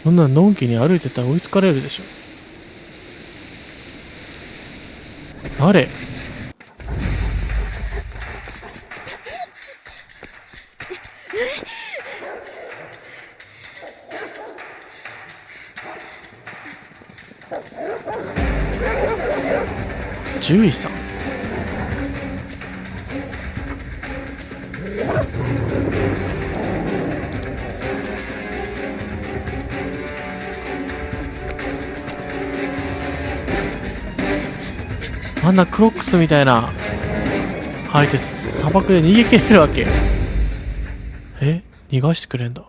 そんなんのんきに歩いてたら追いつかれるでしょ。誰？獣医さん。あんなクロックスみたいな履いて砂漠で逃げ切れるわけ？逃がしてくれんだ。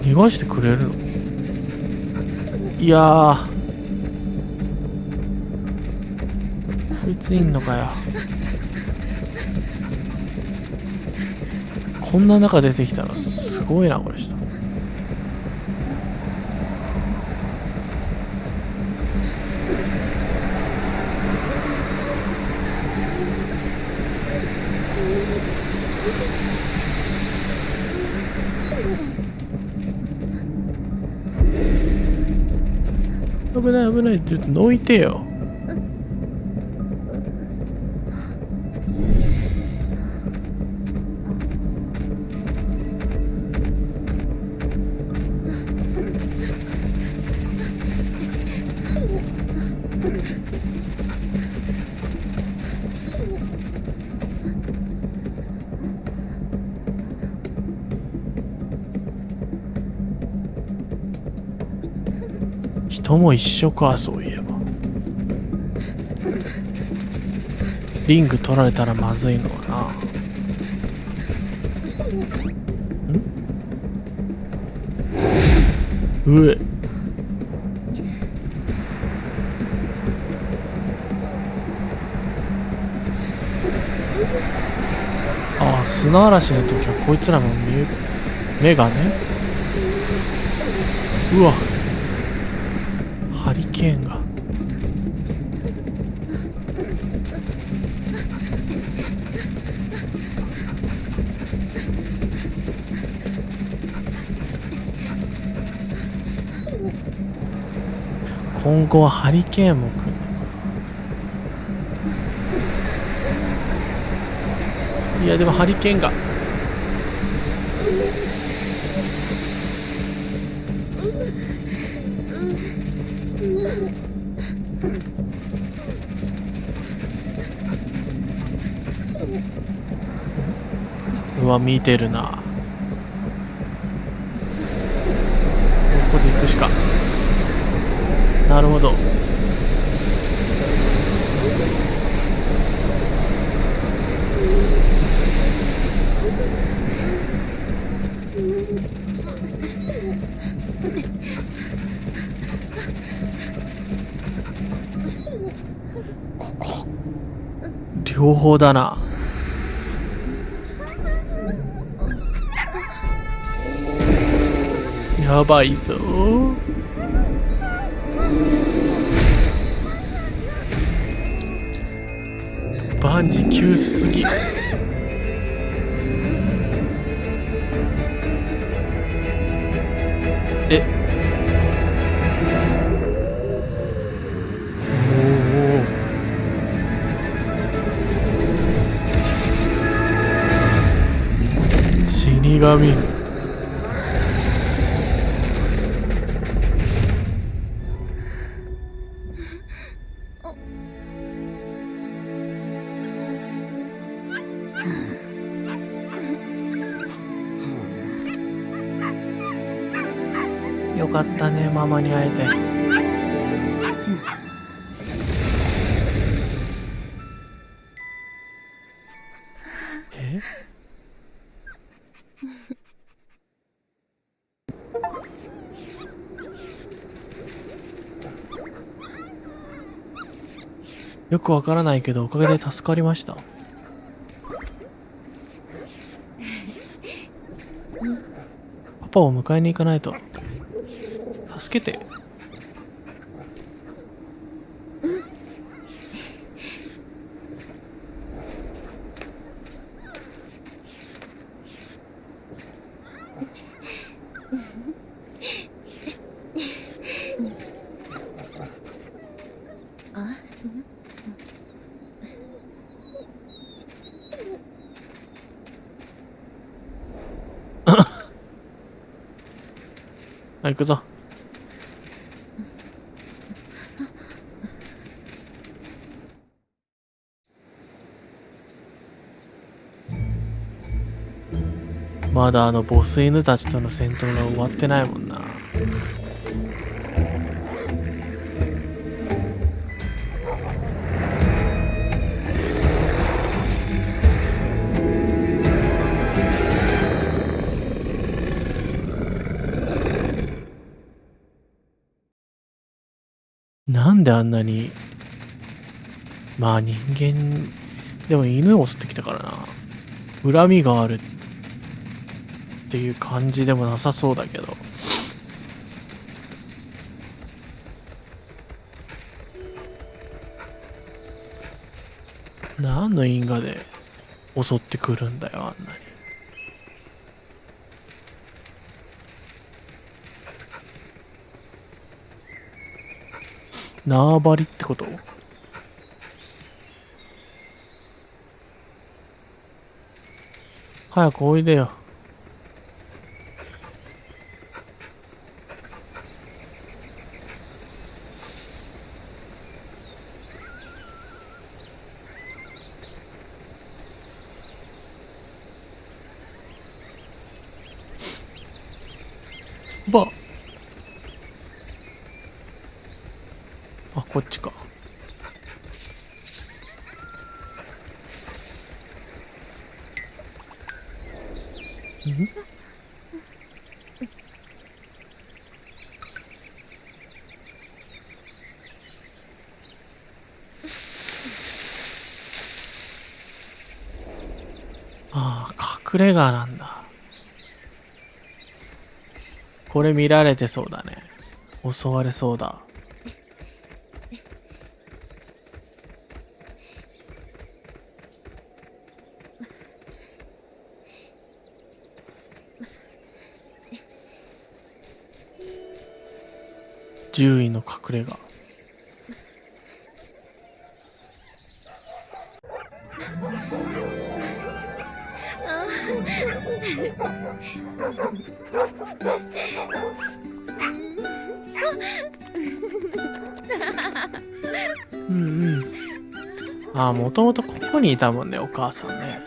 逃がしてくれるの？いやー、こいついんのかよ。こんな中出てきたらすごいなこれ人。危ない危ない、ちょっとどいてよ。人も一緒か、そういえば。リング取られたらまずいのはな。うえ。ああ、砂嵐の時はこいつらの目がね。うわ、ハリケーンが。今後はハリケーンも来るのかな。いやでもハリケーンが。うわ、見てるな。ここで行くしか。なるほど。ここ両方だな。やばいぞ。バンジー急すぎ。死神。よかったね、ママに会えて。よくわからないけどおかげで助かりました。パパを迎えに行かないと。助けて。あ、行くぞ。まだボス犬たちとの戦闘が終わってないもんな。なんであんなに、まあ人間でも犬を襲ってきたからな。恨みがあるっていう感じでもなさそうだけど。何の因果で襲ってくるんだよ、あんなに。縄張りってこと？早くおいでよ。ばあ、こっちか。ん？ああ、隠れ家なんだ。これ見られてそうだね。襲われそうだ。獣医の隠れ家。うんうん。ああ、もともとここにいたもんね、お母さんね。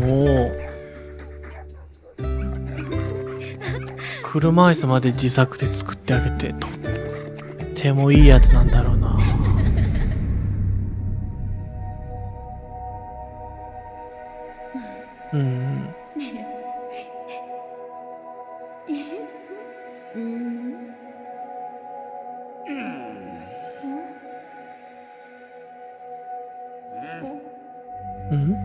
おお。車椅子まで自作で作ってあげて、とってもいいやつなんだろうな。うんうん。うん。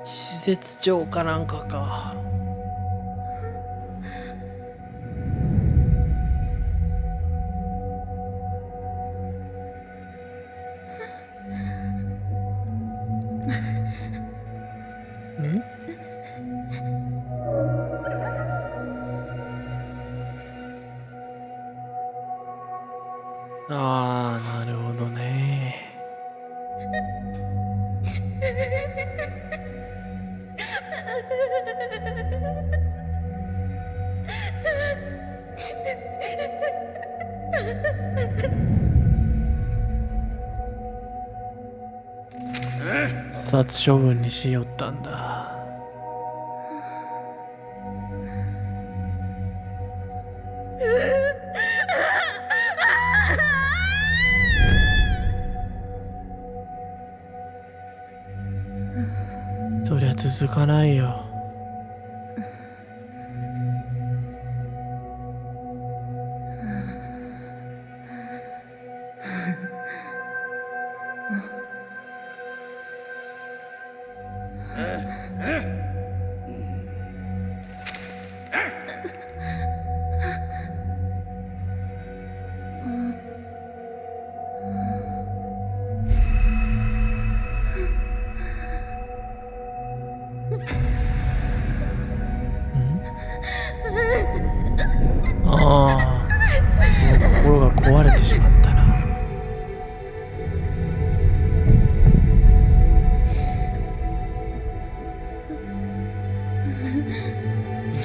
施設長かなんかか。ん？ああ、なるほどね。殺処分にしよったんだ。そりゃ続かないよ。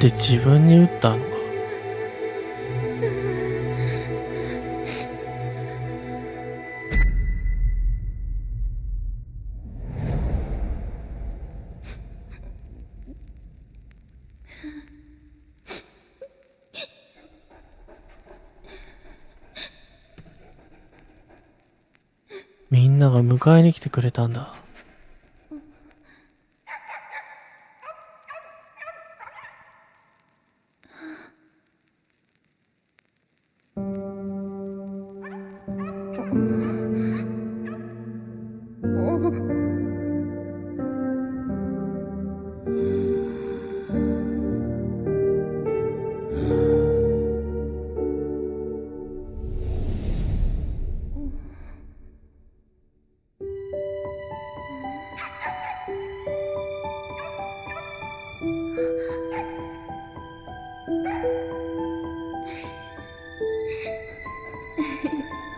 って自分に撃ったのか。みんなが迎えに来てくれたんだ。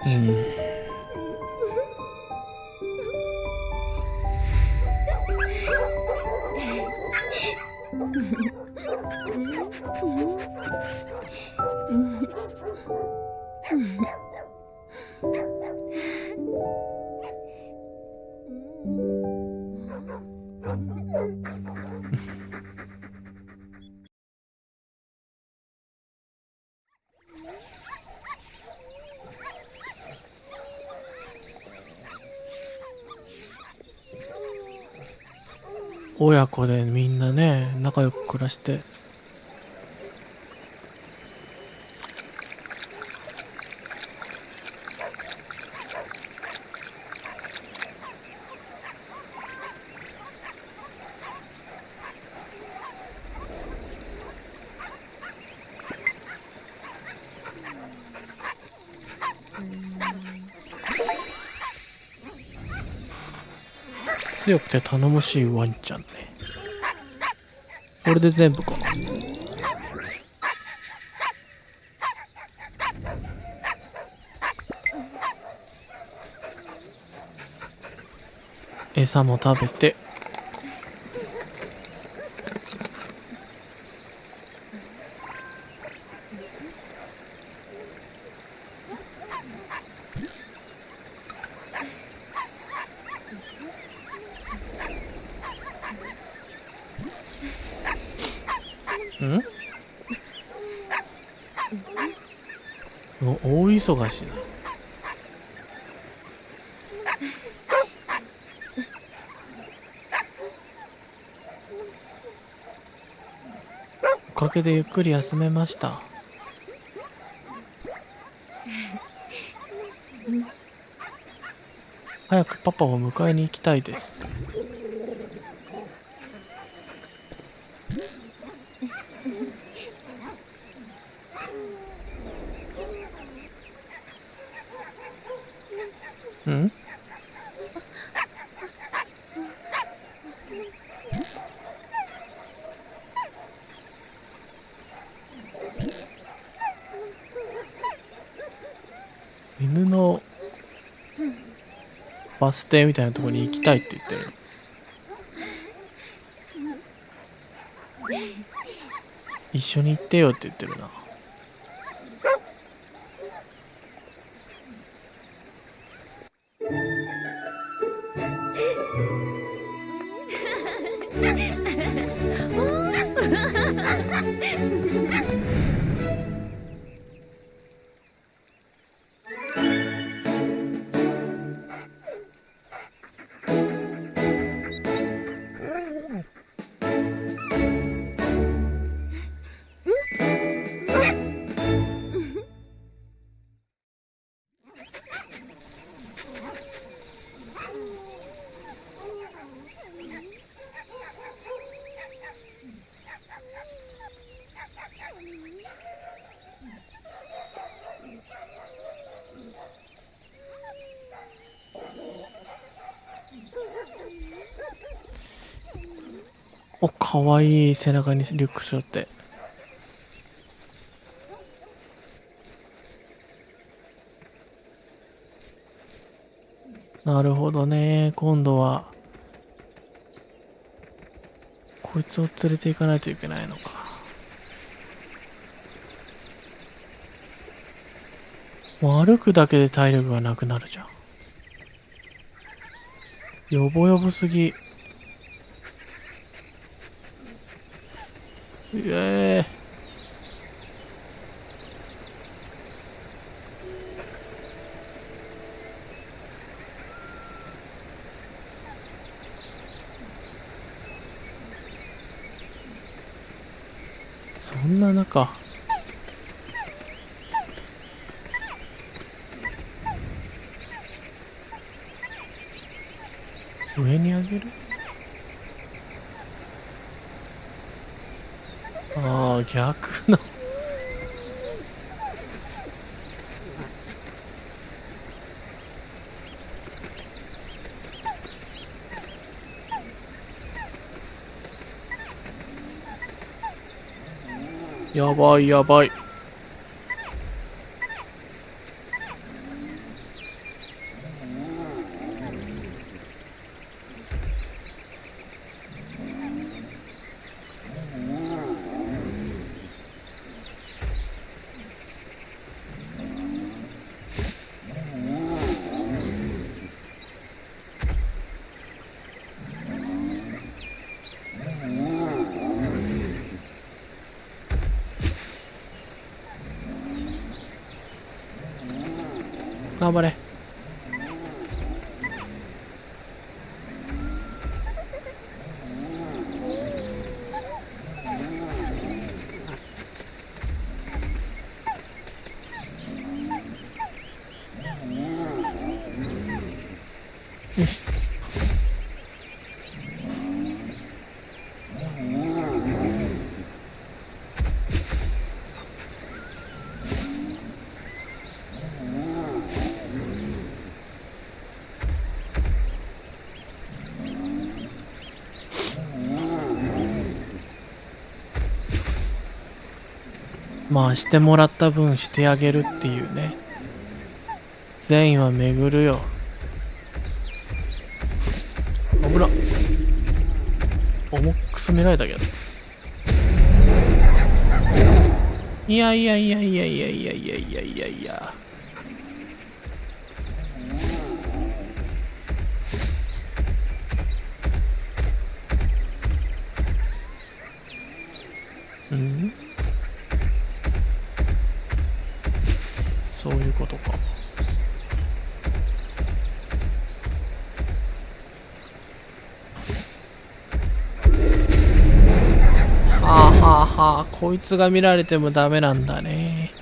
うん。親子でみんなね、仲良く暮らして。強くて頼もしいワンちゃんね。これで全部か。餌も食べて。大忙しな。おかげでゆっくり休めました。早くパパを迎えに行きたいです。ん？犬のバス停みたいなところに行きたいって言ってる。一緒に行ってよって言ってるな。お、かわいい。背中にリュック背負って。なるほどね。今度はこいつを連れて行かないといけないのか。もう歩くだけで体力がなくなるじゃん。よぼよぼすぎ。そんな中、上にあげる？ああ、逆のやばいやばい。頑張れ。よし。まあしてもらった分してあげるっていうね。善意は巡るよ。危な。重くそめられたけど。いやいやいやいやいやいやいやいやいやいや。そういうことか。はあはあはあ、こいつが見られてもダメなんだね。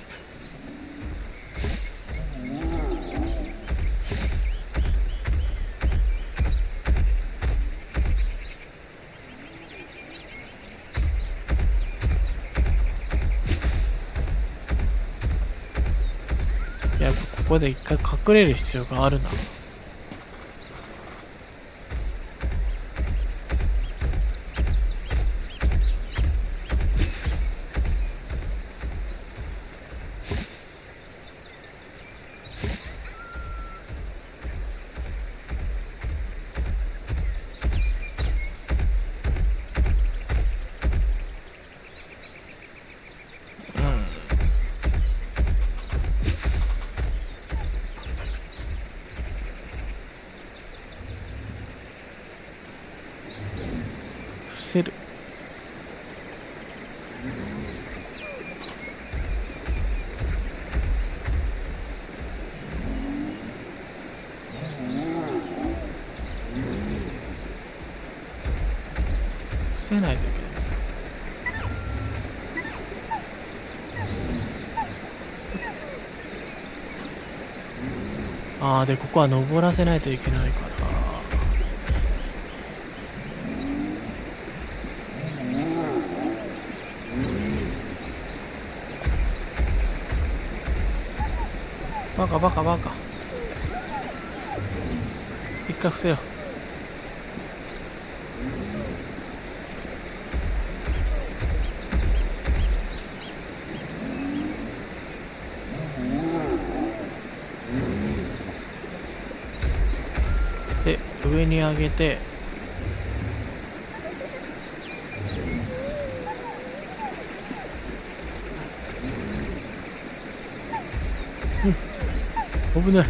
やっぱここで一回隠れる必要があるな。伏せる。伏せないといけない。ああ、でここは登らせないといけないから。バカバカバカ。一回伏せよう。で上に上げて、危ない。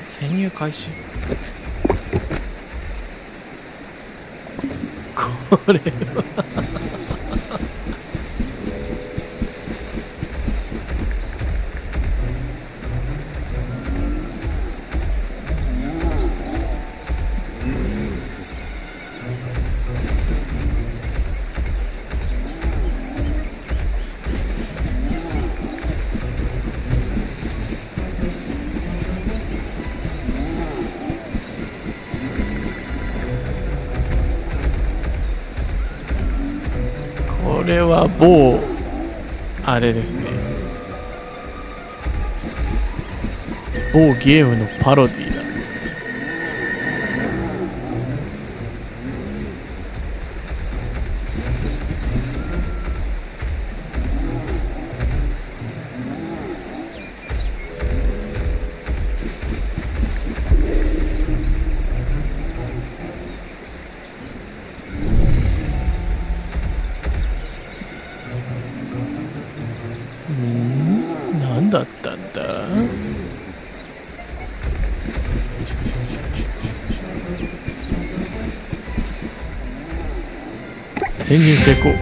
潜入開始。これはこれは某あれですね、某ゲームのパロディだ。何だったんだ。潜入成功。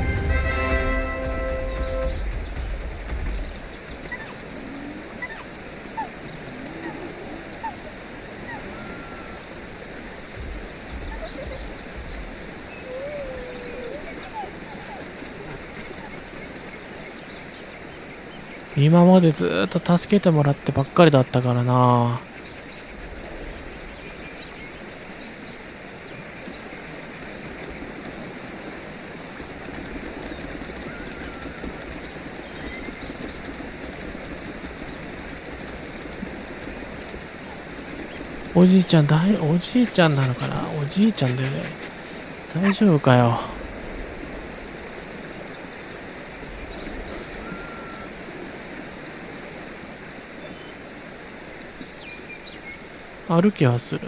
今までずーっと助けてもらってばっかりだったからな。おじいちゃんおじいちゃんなのかな。おじいちゃんだよね。大丈夫かよ。歩きはする。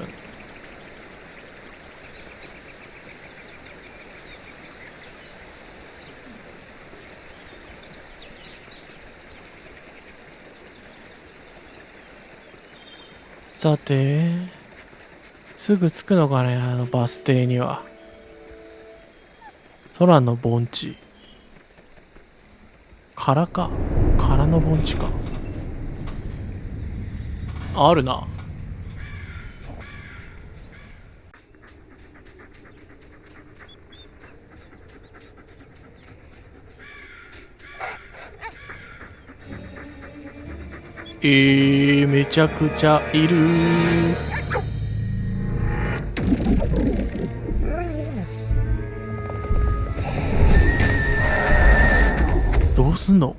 さて、すぐ着くのかね、あのバス停には。空の盆地。空の盆地か。あるな。めちゃくちゃいる。どうすんの。